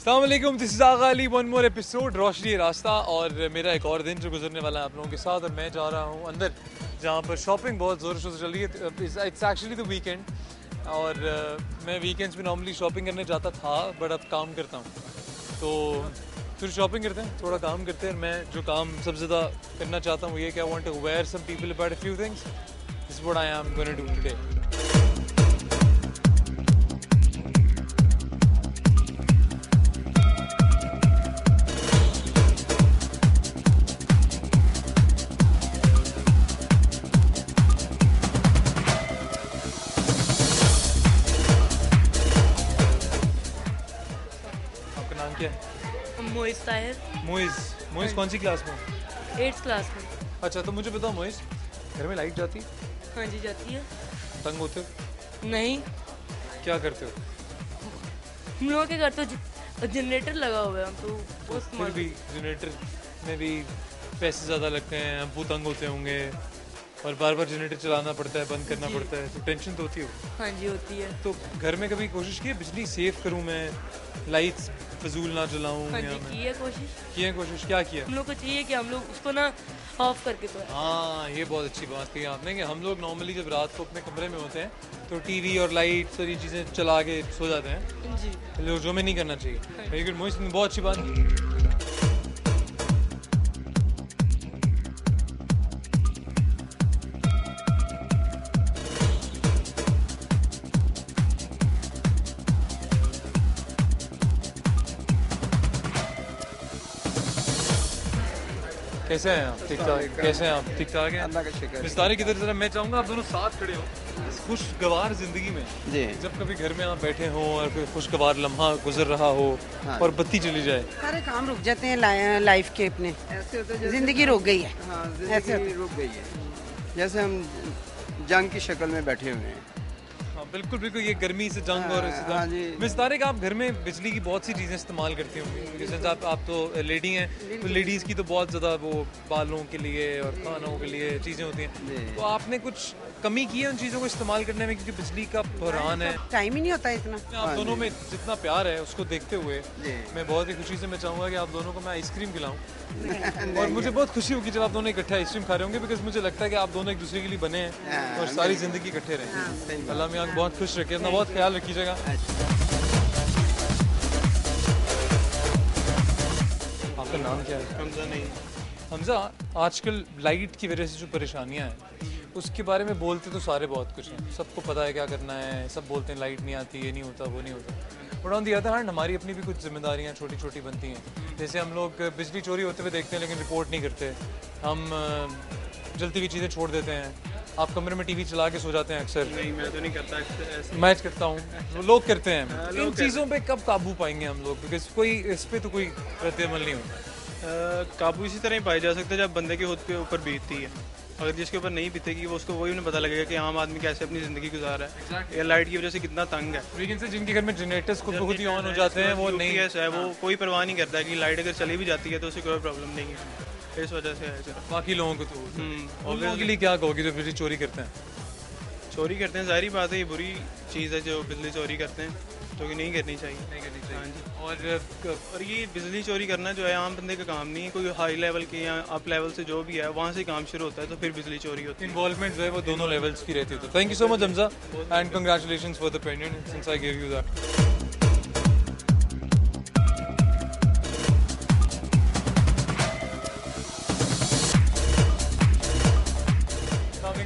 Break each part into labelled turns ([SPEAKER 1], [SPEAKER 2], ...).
[SPEAKER 1] अस्सलाम वालेकुम, this is Agha Ali, one more episode Roshni Rasta. और मेरा एक और दिन जो गुजरने वाला है आप लोगों के साथ, और मैं जा रहा हूँ अंदर जहाँ पर शॉपिंग बहुत ज़ोर शोर से चल रही है। इट्स एक्चुअली द वीकेंड और मैं वीकेंड्स में नॉर्मली शॉपिंग करने जाता था, बट अब काम करता हूँ तो फिर शॉपिंग करते हैं, थोड़ा काम करते हैं। मैं जो काम सबसे ज़्यादा करना चाहता हूँ ये कि I want to aware some people about a few things. This is what I am going to do today. आपका नाम क्या है?
[SPEAKER 2] मोइस ताहिर।
[SPEAKER 1] मोइज़। मोइज़ कौन सी क्लास में?
[SPEAKER 2] 8th क्लास में।
[SPEAKER 1] अच्छा, तो मुझे बताओ मोइज़, घर में लाइट जाती है?
[SPEAKER 2] हाँ जी, जाती है।
[SPEAKER 1] तंग होते हो?
[SPEAKER 2] नहीं,
[SPEAKER 1] क्या करते हो?
[SPEAKER 2] हम लोगों के घर तो जनरेटर लगा हुआ है, हम तो वो
[SPEAKER 1] फिर
[SPEAKER 2] इस्तेमाल।
[SPEAKER 1] भी जनरेटर में भी पैसे ज़्यादा लगते हैं, अब्बू तंग होते होंगे और बार बार जनरेटर चलाना पड़ता है, बंद करना पड़ता है, तो टेंशन तो होती है।
[SPEAKER 2] हाँ जी, होती है।
[SPEAKER 1] तो घर में कभी कोशिश की है बिजली सेव करूं मैं, लाइट्स फजूल ना जलाऊं?
[SPEAKER 2] हाँ
[SPEAKER 1] या
[SPEAKER 2] जी,
[SPEAKER 1] मैं
[SPEAKER 2] की है कोशिश।
[SPEAKER 1] की है कोशिश, क्या किया?
[SPEAKER 2] हम लोग को चाहिए कि हम लोग उसको ना ऑफ करके तो
[SPEAKER 1] हाँ, ये बहुत अच्छी बात कही आपने कि हम लोग नॉर्मली जब रात को अपने कमरे में होते हैं तो टीवी और लाइट सारी चीज़ें चला के सो जाते हैं,
[SPEAKER 2] जी।
[SPEAKER 1] जो हमें नहीं करना चाहिए। वेरी गुड मोहित, बहुत अच्छी बात की। कैसे हैं आप? ठीक ठाक? कैसे हैं आप? ठीक ठाक हैं?
[SPEAKER 3] अल्लाह का शुक्र है।
[SPEAKER 1] विस्तारी किधर जरा, मैं चाहूँगा आप दोनों साथ खड़े हो इस खुशगवार जिंदगी में।
[SPEAKER 3] जी।
[SPEAKER 1] जब कभी घर में आप बैठे हो और कोई खुशगवार लम्हा गुजर रहा हो
[SPEAKER 3] हाँ।
[SPEAKER 1] और बत्ती चली जाए,
[SPEAKER 4] सारे काम रुक जाते हैं लाइफ के अपने।
[SPEAKER 3] ऐसे होता है
[SPEAKER 4] जिंदगी रुक गई है।
[SPEAKER 3] हाँ,
[SPEAKER 4] ऐसे
[SPEAKER 3] जिंदगी रुक गई है। जैसे हम जंग की शक्ल में बैठे हुए हैं।
[SPEAKER 1] हाँ बिल्कुल बिल्कुल, ये गर्मी से जंग और इससे
[SPEAKER 3] हाँ
[SPEAKER 1] जंग।
[SPEAKER 3] जी।
[SPEAKER 1] मिस तारिक, आप घर में बिजली की बहुत सी चीज़ें इस्तेमाल करती होंगी, जैसे आप तो लेडी हैं, तो लेडीज़ की तो बहुत ज़्यादा वो बालों के लिए और खानों के लिए चीज़ें होती हैं,
[SPEAKER 3] जी।
[SPEAKER 1] तो आपने कुछ कमी की है उन चीज़ों को इस्तेमाल करने में, क्योंकि बिजली का बहरान है?
[SPEAKER 4] टाइम ही नहीं होता इतना।
[SPEAKER 1] आप
[SPEAKER 3] हाँ
[SPEAKER 1] दोनों
[SPEAKER 3] जी।
[SPEAKER 1] में जितना प्यार है उसको देखते हुए
[SPEAKER 3] जी।
[SPEAKER 1] मैं बहुत ही खुशी से मैं चाहूँगा कि आप दोनों को मैं आइसक्रीम खिलाऊं। और मुझे बहुत खुशी होगी जब आप दोनों इकट्ठे आइसक्रीम खा रहे होंगे, बिकॉज मुझे लगता है कि आप दोनों एक दूसरे के लिए बने हैं
[SPEAKER 3] हाँ,
[SPEAKER 1] और सारी ज़िंदगी इकट्ठे रहें।
[SPEAKER 3] सही बात।
[SPEAKER 1] अल्लाह मियाँ बहुत खुश रखे, अपना बहुत ख्याल रखिएगा। आपका नाम क्या है?
[SPEAKER 5] हमजा नहीं।
[SPEAKER 1] हमजा, आजकल लाइट की वजह से जो परेशानियां हैं उसके बारे में बोलते तो सारे बहुत कुछ हैं, सबको पता है क्या करना है, सब बोलते हैं लाइट नहीं आती, ये नहीं होता, वो नहीं होता। But on the other hand हमारी अपनी भी कुछ जिम्मेदारियां छोटी छोटी बनती हैं। जैसे हम लोग बिजली चोरी होते हुए देखते हैं लेकिन रिपोर्ट नहीं करते, हम जलती हुई चीज़ें छोड़ देते हैं। आप कमरे में टीवी चला के सो जाते हैं अक्सर।
[SPEAKER 5] नहीं, मैं तो नहीं करता ऐसे।
[SPEAKER 1] मैच करता हूँ, वो लोग करते हैं।
[SPEAKER 5] लोग
[SPEAKER 1] इन
[SPEAKER 5] करते
[SPEAKER 1] चीज़ों पे कब काबू पाएंगे हम लोग, बिकॉज कोई इस पे तो कोई रद्द-ए-अमल नहीं होता।
[SPEAKER 5] काबू इसी तरह ही पाया जा सकता है जब बंदे के खुद पे ऊपर बीतती है। अगर जिसके ऊपर नहीं बीतेगी वो उसको वही उन्हें पता लगेगा कि आम आदमी कैसे अपनी ज़िंदगी गुजार रहा है।
[SPEAKER 1] Exactly.
[SPEAKER 5] ये लाइट की वजह से कितना तंग है।
[SPEAKER 1] लेकिन से जिनके घर में जनरेटर्स खुद ब खुद ही ऑन हो जाते हैं वो नहीं।
[SPEAKER 5] UPS है, वो कोई परवाह नहीं करता है कि लाइट अगर चली भी जाती है तो उसे कोई प्रॉब्लम नहीं है। इस वजह से है सिर्फ।
[SPEAKER 1] बाकी लोगों को तो
[SPEAKER 5] हम्म,
[SPEAKER 1] उन लोगों के लिए क्या कहोगे जो बिजली चोरी करते हैं?
[SPEAKER 5] चोरी करते हैं, जाहिर बात है ये बुरी चीज़ है जो बिजली चोरी करते हैं, जो कि नहीं करनी चाहिए।
[SPEAKER 1] नहीं करनी
[SPEAKER 5] हाँ जी।
[SPEAKER 1] और
[SPEAKER 5] और ये बिजली चोरी करना जो है आम बंदे का काम नहीं है, कोई हाई लेवल के या अप लेवल से जो भी है वहाँ से काम शुरू होता है तो फिर बिजली चोरी होती है।
[SPEAKER 1] इन्वॉल्वमेंट जो है वो दोनों लेवल्स की रहती है। तो thank you so much Hamza and congratulations for the pendant since I give you that.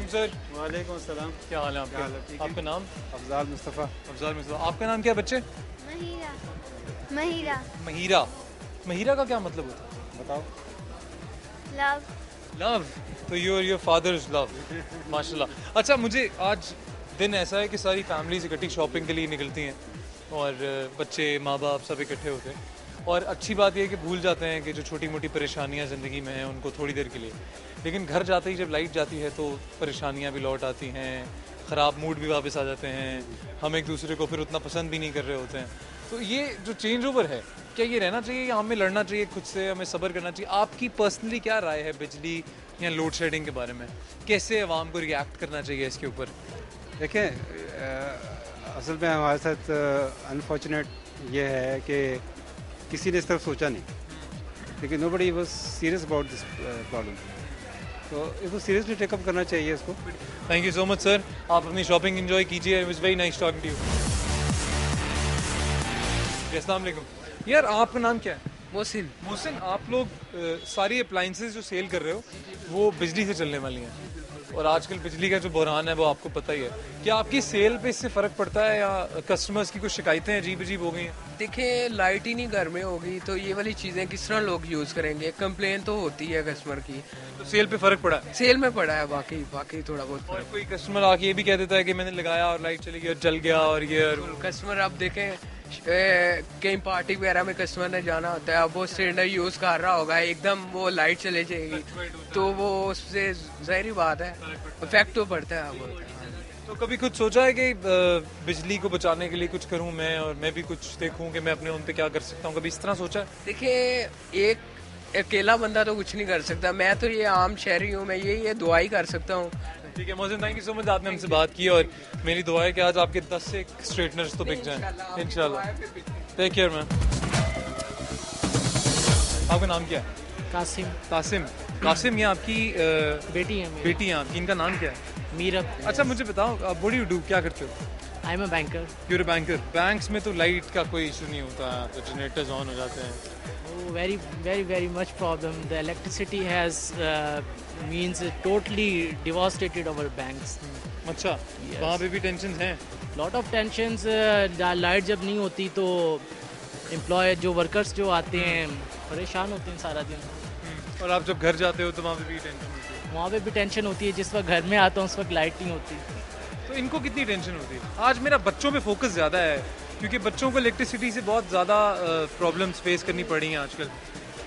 [SPEAKER 1] Sir
[SPEAKER 5] वालेकुम सलाम।
[SPEAKER 1] क्या हाल है
[SPEAKER 5] क्या हाल है?
[SPEAKER 1] आपका?
[SPEAKER 5] ठीक है।
[SPEAKER 1] आपका नाम?
[SPEAKER 3] अफजाल मुस्तफ़ा।
[SPEAKER 1] अफजाल मिस्बा। आपका नाम क्या है बच्चे?
[SPEAKER 6] महिरा महिरा
[SPEAKER 1] महिरा। महिरा का क्या मतलब होता है?
[SPEAKER 3] बताओ।
[SPEAKER 6] लव
[SPEAKER 1] लव, तो योर फादर्स लव, माशाल्लाह। अच्छा, मुझे आज दिन ऐसा है कि सारी फैमिलीज इकट्ठी शॉपिंग के लिए निकलती हैं और बच्चे माँ बाप सब इकट्ठे होते हैं, और अच्छी बात यह है कि भूल जाते हैं कि जो छोटी मोटी परेशानियां ज़िंदगी में हैं उनको थोड़ी देर के लिए, लेकिन घर जाते ही जब लाइट जाती है तो परेशानियां भी लौट आती हैं, ख़राब मूड भी वापस आ जाते हैं, हम एक दूसरे को फिर उतना पसंद भी नहीं कर रहे होते हैं। तो ये जो चेंज ओवर है, क्या ये रहना चाहिए या हमें लड़ना चाहिए खुद से, हमें सब्र करना चाहिए? आपकी पर्सनली क्या राय है बिजली या लोड शेडिंग के बारे में? कैसे आवाम को रिएक्ट करना चाहिए इसके ऊपर?
[SPEAKER 7] देखें, असल में हमारे साथ अनफॉर्चुनेट ये है कि किसी ने इस तरफ सोचा नहीं, लेकिन nobody was serious about this problem. तो इसको सीरियसली टेकअप करना चाहिए इसको।
[SPEAKER 1] Thank you so much sir, आप अपनी शॉपिंग एंजॉय कीजिए। It was very nice talking to you. अस्सलाम वालेकुम। यार आपका नाम क्या है?
[SPEAKER 8] मोहसिन।
[SPEAKER 1] मोहसिन, आप लोग सारी अप्लाइंसेस जो सेल कर रहे हो वो बिजली से चलने वाली हैं, और आजकल बिजली का जो बहरान है वो आपको पता ही है। क्या आपकी सेल पे इससे फ़र्क पड़ता है या कस्टमर्स की कुछ शिकायतें अजीब अजीब हो गई हैं?
[SPEAKER 8] देखिए लाइट ही नहीं घर में होगी तो ये वाली चीज़ें किस तरह लोग यूज़ करेंगे, कंप्लेन तो होती है कस्टमर की।
[SPEAKER 1] तो सेल पे फ़र्क पड़ा है?
[SPEAKER 8] सेल में पड़ा है बाकी थोड़ा बहुत
[SPEAKER 1] और कोई कस्टमर आके ये भी कह देता है कि मैंने लगाया और लाइट चली गई और जल गया और ये और
[SPEAKER 8] कस्टमर आप देखें कहीं पार्टी वगैरह में कस्टमर ने जाना होता है, अब वो सिलेंडर यूज़ कर रहा होगा, एकदम वो लाइट चले जाएगी तो वो उससे ज़ाहिर बात है इफेक्ट तो पड़ता है। वो
[SPEAKER 1] तो कभी कुछ सोचा है कि बिजली को बचाने के लिए कुछ करूं मैं, और मैं भी कुछ देखूं कि मैं अपने उन पे क्या कर सकता हूं? कभी इस तरह सोचा है?
[SPEAKER 8] देखिए एक अकेला बंदा तो कुछ नहीं कर सकता, मैं तो ये आम शहरी हूँ, मैं ये दुआ ही कर सकता हूँ।
[SPEAKER 1] ठीक है Mohsin, thank you so much, आपने हमसे बात की, और मेरी दुआ है कि आज आपके 10 से स्ट्रेटनर्स तो बिक जाएं इंशाल्लाह। Take care ma'am. आपका नाम क्या है?
[SPEAKER 9] कासिम।
[SPEAKER 1] कासिम, ये आपकी
[SPEAKER 9] बेटी है मेरी।
[SPEAKER 1] बेटी है आपकी, इनका नाम क्या है?
[SPEAKER 9] मीरा।
[SPEAKER 1] अच्छा मुझे बताओ, व्हाट डू यू डू, क्या करते हो?
[SPEAKER 9] I am a banker.
[SPEAKER 1] You're a banker. Banks में तो लाइट का कोई इशू नहीं होता, तो जनरेटर्स ऑन हो जाते हैं।
[SPEAKER 9] Very very very much problem. The electricity has means totally devastated our banks.
[SPEAKER 1] अच्छा, वहाँ पे भी टेंशन हैं?
[SPEAKER 9] Lot of tensions. लाइट जब नहीं होती तो एम्प्लॉय जो वर्कर्स जो आते हैं परेशान होते हैं सारा दिन।
[SPEAKER 1] और आप जब घर जाते हो तो वहाँ पे भी टेंशन होती है?
[SPEAKER 9] वहाँ पे भी टेंशन होती है, जिस वक्त घर में आता हूँ उस वक्त लाइट नहीं होती।
[SPEAKER 1] तो इनको कितनी टेंशन होती है? आज मेरा बच्चों पे फोकस ज़्यादा है, क्योंकि बच्चों को इलेक्ट्रिसिटी से बहुत ज़्यादा प्रॉब्लम्स फेस करनी पड़ी हैं आजकल।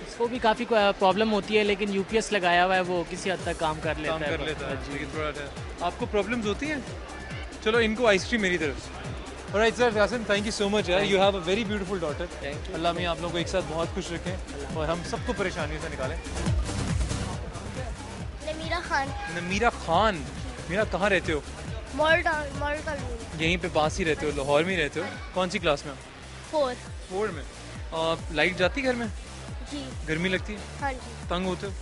[SPEAKER 9] इसको भी काफ़ी प्रॉब्लम होती है, लेकिन यूपीएस लगाया हुआ है, वो किसी हद तक काम कर लेता है।
[SPEAKER 1] लेकिन थोड़ा आपको प्रॉब्लम्स होती हैं? चलो इनको आइसक्रीम मेरी तरफ से। Alright sir, Yasin thank you so much यार, you have a very beautiful daughter. Allah में आप लोगों को एक साथ बहुत खुश रखें और हम सबको परेशानियों से निकालें।
[SPEAKER 6] नमीरा खान।
[SPEAKER 1] नमीरा खान, मीरा कहाँ रहते हो?
[SPEAKER 6] Model colony.
[SPEAKER 1] यहीं पे पास ही रहते हो, लाहौर में ही रहते हो? कौन सी क्लास में? 4 में। लाइट जाती घर में?
[SPEAKER 6] जी।
[SPEAKER 1] गर्मी लगती है?
[SPEAKER 6] हाँ जी।
[SPEAKER 1] तंग होते हो?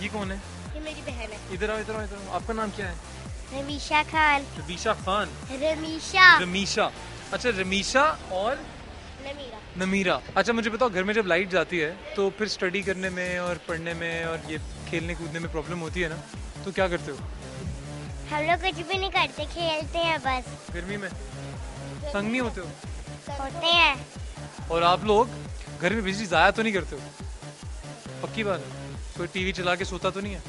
[SPEAKER 1] ये कौन है?
[SPEAKER 6] ये मेरी बहन है।
[SPEAKER 1] इधर आओ इधर आओ इधर आओ। आपका नाम क्या है?
[SPEAKER 6] रमीशा खान।
[SPEAKER 1] रमीशा खान।
[SPEAKER 6] रमीशा।
[SPEAKER 1] अच्छा रमीशा और नमीरा। अच्छा मुझे बताओ, घर में जब लाइट जाती है तो फिर स्टडी करने में और पढ़ने में और ये खेलने कूदने में प्रॉब्लम होती है ना, तो क्या करते हो?
[SPEAKER 6] हम लोग कुछ भी नहीं करते, खेलते हैं बस।
[SPEAKER 1] गर्मी में तंग नहीं होते हो?
[SPEAKER 6] होते हैं।
[SPEAKER 1] और आप लोग घर में बिजली ज़ाया तो नहीं करते हो? पक्की बात है? कोई टीवी चला के सोता तो नहीं है?